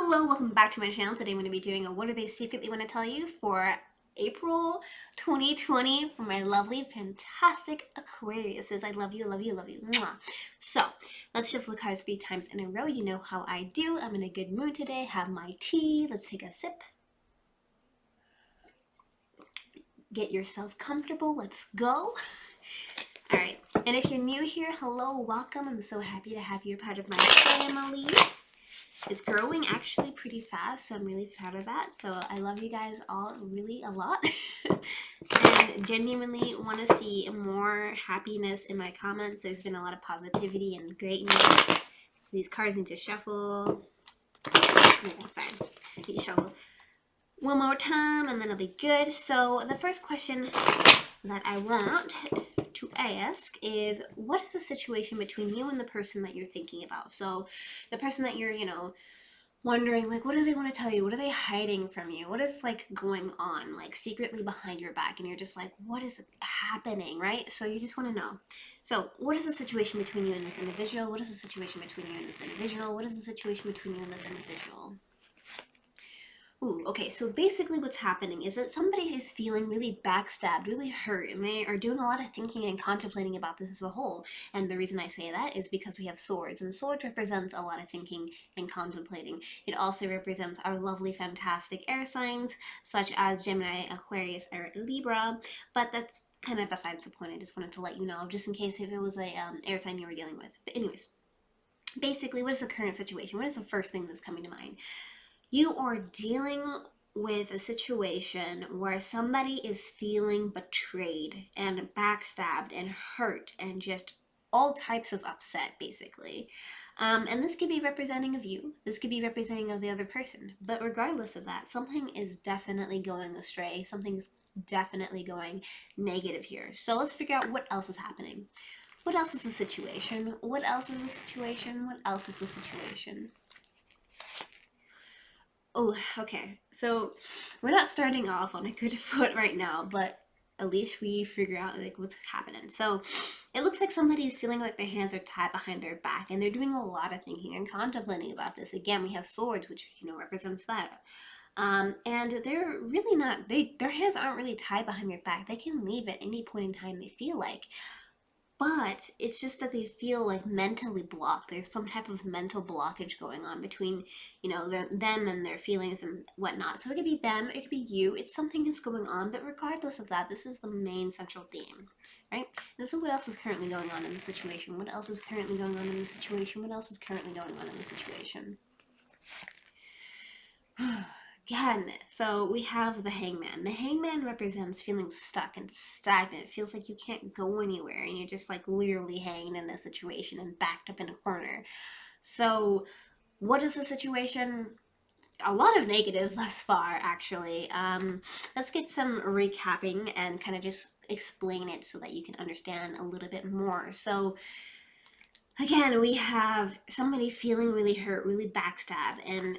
Hello, welcome back to my channel. Today I'm going to be doing a what do they secretly want to tell you for April 2020 for my lovely, fantastic Aquariuses. I love you, love you, love you. Mwah. So let's shuffle the cards 3 times in a row. You know how I do. I'm in a good mood today. Have my tea. Let's take a sip. Get yourself comfortable. Let's go. All right. And if you're new here, hello, welcome. I'm so happy to have you part of my family. It's growing actually pretty fast, so I'm really proud of that. So I love you guys all really a lot. And genuinely want to see more happiness in my comments. There's been a lot of positivity and greatness. These cards need to shuffle. Oh, sorry. I need to shuffle one more time and then it'll be good. So the first question that I want to ask is, what is the situation between you and the person that you're thinking about? So the person that you're, wondering, like, what do they want to tell you? What are they hiding from you? What is, like, going on, like, secretly behind your back? And you're just like, what is happening, right? So you just want to know. So what is the situation between you and this individual? What is the situation between you and this individual? What is the situation between you and this individual? Ooh, okay, so basically what's happening is that somebody is feeling really backstabbed, really hurt, and they are doing a lot of thinking and contemplating about this as a whole. And the reason I say that is because we have swords, and swords represents a lot of thinking and contemplating. It also represents our lovely, fantastic air signs, such as Gemini, Aquarius, or Libra, but that's kind of besides the point. I just wanted to let you know, just in case if it was a air sign you were dealing with. But anyways, basically, what is the current situation? What is the first thing that's coming to mind? You are dealing with a situation where somebody is feeling betrayed and backstabbed and hurt and just all types of upset, basically. And this could be representing of you. This could be representing of the other person. But regardless of that, something is definitely going astray. Something's definitely going negative here. So let's figure out what else is happening. What else is the situation? What else is the situation? What else is the situation? Oh, okay. So we're not starting off on a good foot right now, but at least we figure out like what's happening. So it looks like somebody is feeling like their hands are tied behind their back, and they're doing a lot of thinking and contemplating about this. Again, we have swords, which represents that. And they're really not. Their hands aren't really tied behind their back. They can leave at any point in time they feel like. But it's just that they feel like mentally blocked. There's some type of mental blockage going on between, them and their feelings and whatnot. So it could be them, it could be you. It's something that's going on. But regardless of that, this is the main central theme, right? And so what else is currently going on in the situation? What else is currently going on in the situation? What else is currently going on in the situation? Again, so we have the hangman. The hangman represents feeling stuck and stagnant. It feels like you can't go anywhere and you're just like literally hanging in a situation and backed up in a corner. So what is the situation? A lot of negative thus far, actually. Let's get some recapping and kind of just explain it so that you can understand a little bit more. So again, we have somebody feeling really hurt, really backstabbed, and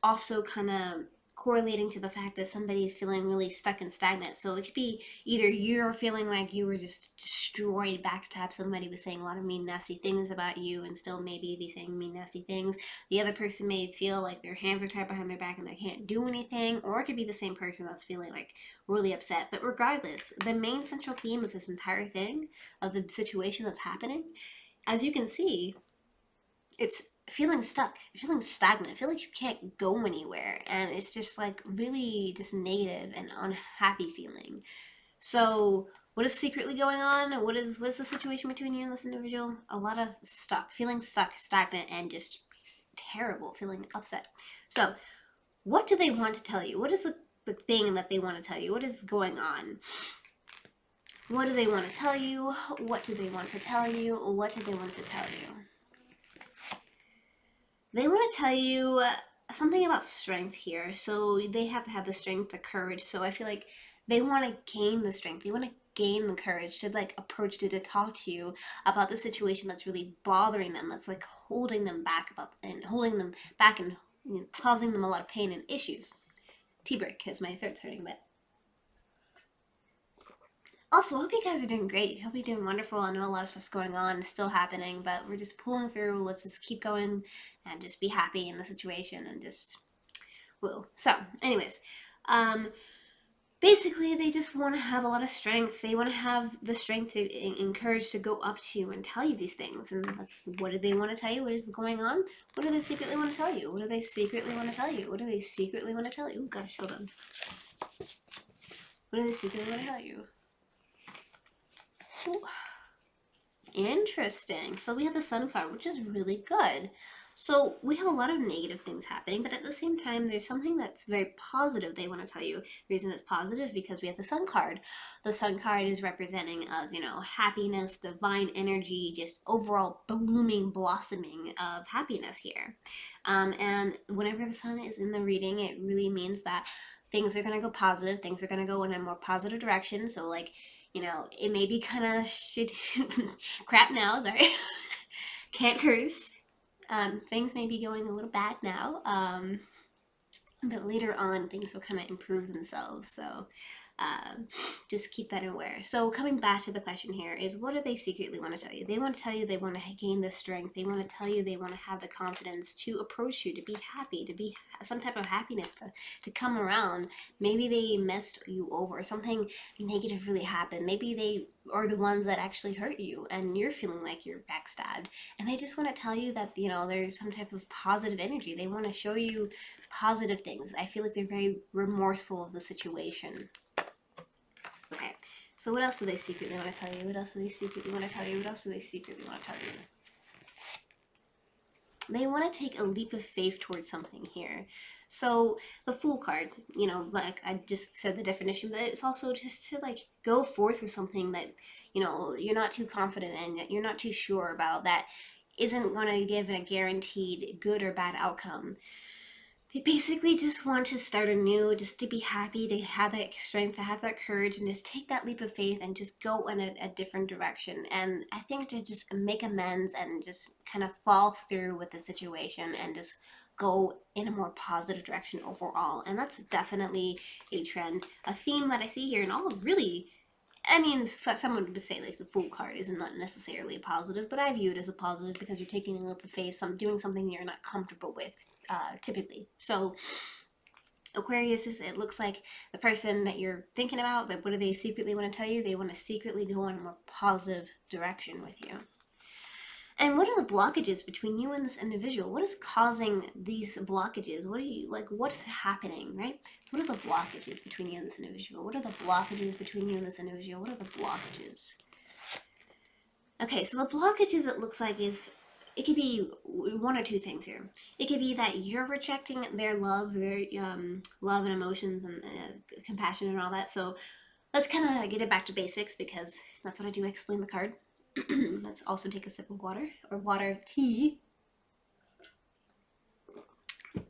also kind of correlating to the fact that somebody's feeling really stuck and stagnant. So it could be either you're feeling like you were just destroyed, backstabbed, somebody was saying a lot of mean, nasty things about you and still maybe be saying mean, nasty things. The other person may feel like their hands are tied behind their back and they can't do anything, or it could be the same person that's feeling like really upset. But regardless, the main central theme of this entire thing, of the situation that's happening, as you can see, it's feeling stuck, feeling stagnant, feel like you can't go anywhere, and it's just like really just negative and unhappy feeling. So what is secretly going on? What's the situation between you and this individual? A lot of stuck, feeling stuck, stagnant, and just terrible, feeling upset. So what do they want to tell you? What is the thing that they want to tell you? What is going on? What do they want to tell you? What do they want to tell you? What do they want to tell you? They want to tell you something about strength here. So they have to have the strength, the courage. So I feel like they want to gain the strength. They want to gain the courage to like approach to talk to you about the situation that's really bothering them. That's like holding them back and causing them a lot of pain and issues. Tea break because my throat's hurting, but Also, hope you guys are doing great. Hope you're doing wonderful. I know a lot of stuff's going on, still happening, but we're just pulling through. Let's just keep going and just be happy in the situation and just woo. So, anyways, um, basically, they just want to have a lot of strength. They want to have the strength to encourage to go up to you and tell you these things. And that's what do they want to tell you? What is going on? What do they secretly want to tell you? What do they secretly want to tell you? What do they secretly want to tell you? Oh gosh, hold on. What do they secretly want to tell you? Ooh. Interesting. So we have the Sun card, which is really good. So we have a lot of negative things happening, but at the same time, there's something that's very positive they want to tell you. The reason it's positive is because we have the Sun card. The Sun card is representing of, happiness, divine energy, just overall blooming, blossoming of happiness here. And whenever the Sun is in the reading, it really means that things are going to go positive. Things are going to go in a more positive direction. So like, it may be kind of shit crap now, sorry. Can't curse. Things may be going a little bad now. But later on, things will kind of improve themselves. So just keep that aware. So coming back to the question here is, what do they secretly want to tell you? They want to tell you they want to gain the strength. They want to tell you they want to have the confidence to approach you, to be happy, to be some type of happiness to come around. Maybe they messed you over. Something negative really happened. Maybe they are the ones that actually hurt you and you're feeling like you're backstabbed. And they just want to tell you that, there's some type of positive energy. They want to show you positive things. I feel like they're very remorseful of the situation. Okay, so what else do they secretly want to tell you? What else do they secretly want to tell you? What else do they secretly want to tell you? They want to take a leap of faith towards something here. So the Fool card, like I just said the definition, but it's also just to like go forth with something that, you're not too confident in, that you're not too sure about, that isn't going to give a guaranteed good or bad outcome. They basically just want to start anew, just to be happy, to have that strength, to have that courage, and just take that leap of faith and just go in a different direction. And I think to just make amends and just kind of fall through with the situation and just go in a more positive direction overall. And that's definitely a trend, a theme that I see here, and all really. I mean, someone would say like the Fool card is not necessarily a positive, but I view it as a positive because you're taking a leap of faith, doing something you're not comfortable with, typically. So Aquarius it looks like the person that you're thinking about, that what do they secretly want to tell you? They want to secretly go in a more positive direction with you. And what are the blockages between you and this individual? What is causing these blockages? What's happening, right? So what are the blockages between you and this individual? What are the blockages between you and this individual? What are the blockages? Okay, so the blockages, it looks like, it could be one or two things here. It could be that you're rejecting their love, their love and emotions and compassion and all that. So let's kind of get it back to basics because that's what I do. I explain the card. Let's also take a sip of water or water tea.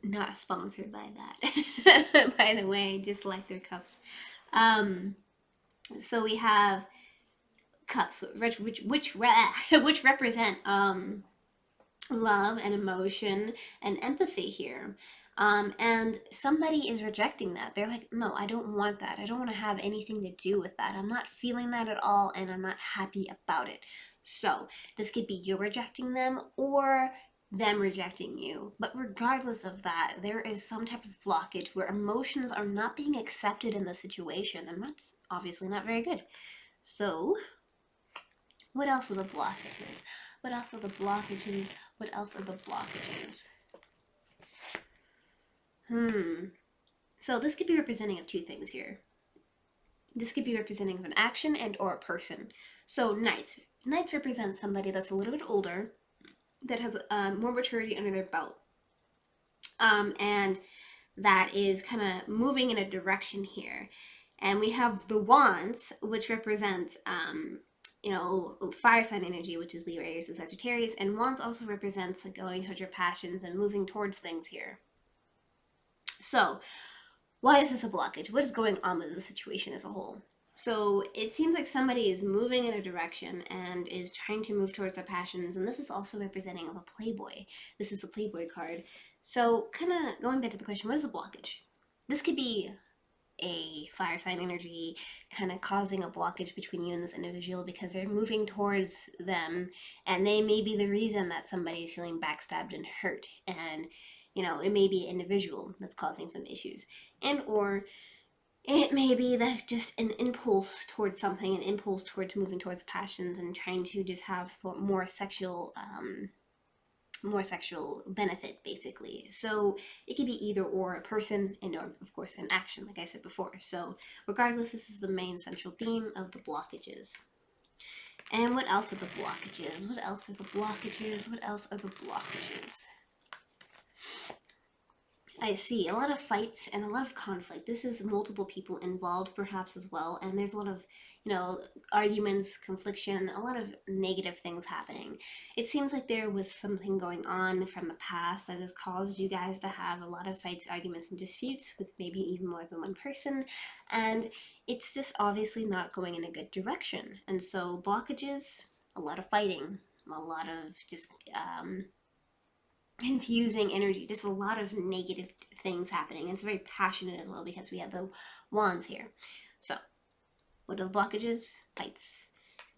Not sponsored by that, by the way, just like their cups. So we have cups, which represent love and emotion and empathy here. And somebody is rejecting that. They're like, no, I don't want that. I don't want to have anything to do with that. I'm not feeling that at all, and I'm not happy about it. So this could be you rejecting them or them rejecting you. But regardless of that, there is some type of blockage where emotions are not being accepted in the situation, and that's obviously not very good. So what else are the blockages? What else are the blockages? What else are the blockages? So this could be representing of two things here. This could be representing of an action and or a person. So Knights. Knights represent somebody that's a little bit older, that has more maturity under their belt. And that is kind of moving in a direction here. And we have the Wands, which represents fire sign energy, which is Leo, Aries, and Sagittarius. And Wands also represents going towards your passions and moving towards things here. So why is this a blockage? What is going on with the situation as a whole? So it seems like somebody is moving in a direction and is trying to move towards their passions. And this is also representing of a playboy. This is the playboy card. So kind of going back to the question, what is a blockage? This could be a fire sign energy kind of causing a blockage between you and this individual because they're moving towards them, and they may be the reason that somebody is feeling backstabbed and hurt. And it may be an individual that's causing some issues, and or it may be that just an impulse towards something, an impulse towards moving towards passions and trying to just have more sexual benefit, basically. So it could be either or, a person and, or of course, an action, like I said before. So regardless, this is the main central theme of the blockages. And what else are the blockages? What else are the blockages? What else are the blockages? I see a lot of fights and a lot of conflict. This is multiple people involved perhaps as well, and there's a lot of, arguments, confliction, a lot of negative things happening. It seems like there was something going on from the past that has caused you guys to have a lot of fights, arguments, and disputes with maybe even more than one person, and it's just obviously not going in a good direction. And so blockages, a lot of fighting, a lot of just confusing energy, just a lot of negative things happening. And it's very passionate as well because we have the wands here. So what are the blockages? Fights.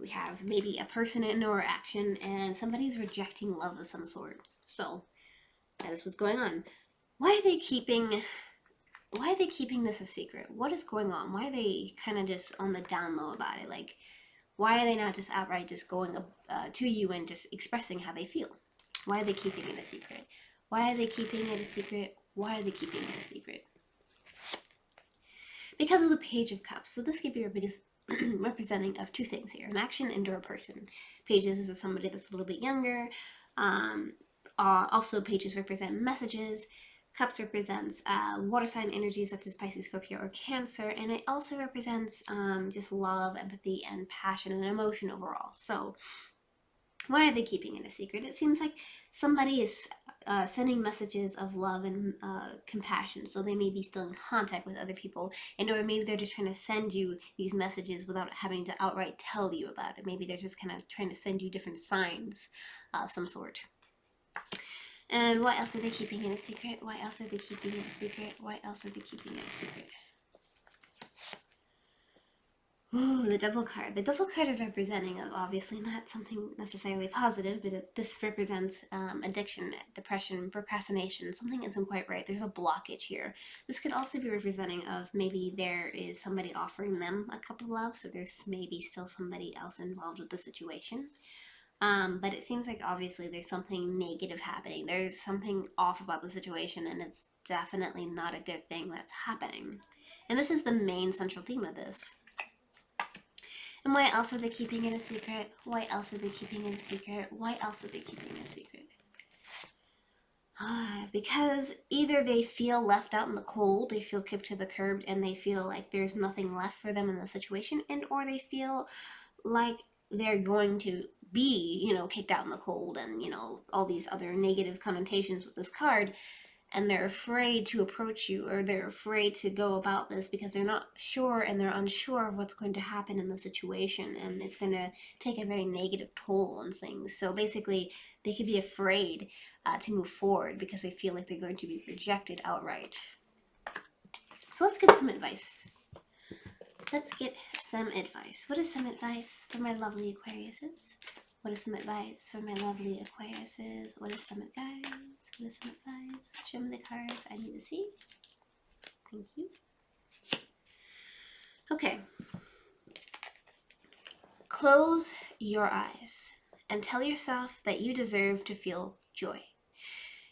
We have maybe a person in or action, and somebody's rejecting love of some sort. So that is what's going on. Why are they keeping this a secret? What is going on? Why are they kind of just on the down low about it? Like, why are they not just outright just going to you and just expressing how they feel? Why are they keeping it a secret? Why are they keeping it a secret? Why are they keeping it a secret? Because of the Page of Cups. So this could be your biggest representing of two things here, an action and or a person. Pages is somebody that's a little bit younger. Also, pages represent messages. Cups represents water sign energies such as Pisces, Scorpio, or Cancer. And it also represents just love, empathy, and passion and emotion overall. So why are they keeping it a secret? It seems like somebody is sending messages of love and compassion, so they may be still in contact with other people, and or maybe they're just trying to send you these messages without having to outright tell you about it. Maybe they're just kind of trying to send you different signs of some sort. And why else are they keeping it a secret? Why else are they keeping it a secret? Why else are they keeping it a secret? Ooh, the Devil card. The Devil card is representing of obviously not something necessarily positive, but this represents addiction, depression, procrastination. Something isn't quite right. There's a blockage here. This could also be representing of maybe there is somebody offering them a cup of love, so there's maybe still somebody else involved with the situation. But it seems like obviously there's something negative happening. There's something off about the situation, and it's definitely not a good thing that's happening. And this is the main central theme of this. And why else are they keeping it a secret? Why else are they keeping it a secret? Why else are they keeping it a secret? Because either they feel left out in the cold, they feel kicked to the curb, and they feel like there's nothing left for them in the situation, and or they feel like they're going to be, kicked out in the cold, and, all these other negative connotations with this card, and they're afraid to approach you, or they're afraid to go about this because they're not sure and they're unsure of what's going to happen in the situation, and it's going to take a very negative toll on things. So basically, they could be afraid to move forward because they feel like they're going to be rejected outright. So let's get some advice. Let's get some advice. What is some advice for my lovely Aquariuses? What is some advice for my lovely Aquariuses? What is some advice? What is some advice? Show me the cards I need to see. Thank you. Okay. Close your eyes and tell yourself that you deserve to feel joy.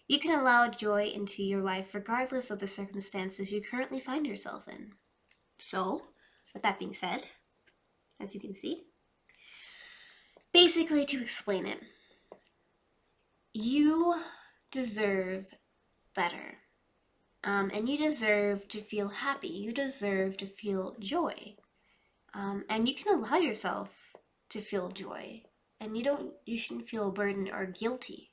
You can allow joy into your life regardless of the circumstances you currently find yourself in. So, with that being said, as you can see, basically to explain it, you deserve better. And you deserve to feel happy. You deserve to feel joy. And you can allow yourself to feel joy. And you shouldn't feel burdened or guilty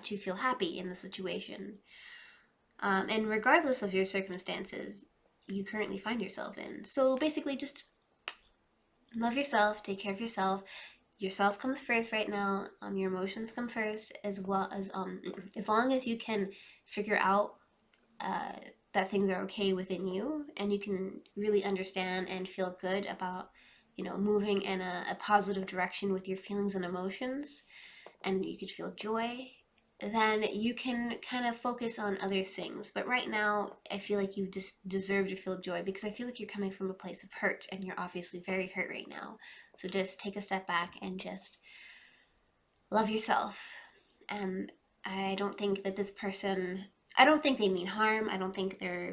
to feel happy in the situation. And regardless of your circumstances you currently find yourself in. So basically just love yourself, take care of yourself. Yourself comes first right now. Your emotions come first, as well as long as you can figure out that things are okay within you, and you can really understand and feel good about, you know, moving in a positive direction with your feelings and emotions, and you could feel joy, then you can kind of focus on other things. But right now, I feel like you just deserve to feel joy, because I feel like you're coming from a place of hurt, and you're obviously very hurt right now. So just take a step back and just love yourself. And I don't think that this person, I don't think they mean harm. I don't think they're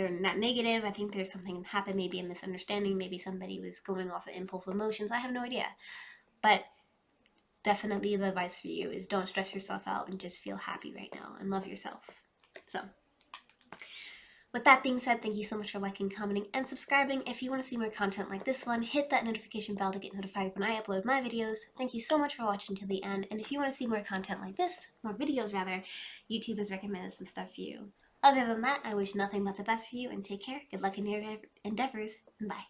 not negative. I think there's something happened, maybe a misunderstanding. Maybe somebody was going off of impulse emotions. I have no idea. But definitely the advice for you is don't stress yourself out and just feel happy right now and love yourself. So with that being said, thank you so much for liking, commenting, and subscribing. If you want to see more content like this one, hit that notification bell to get notified when I upload my videos. Thank you so much for watching to the end. And if you want to see more content like this, more videos rather, YouTube has recommended some stuff for you. Other than that, I wish nothing but the best for you, and take care. Good luck in your endeavors, and bye.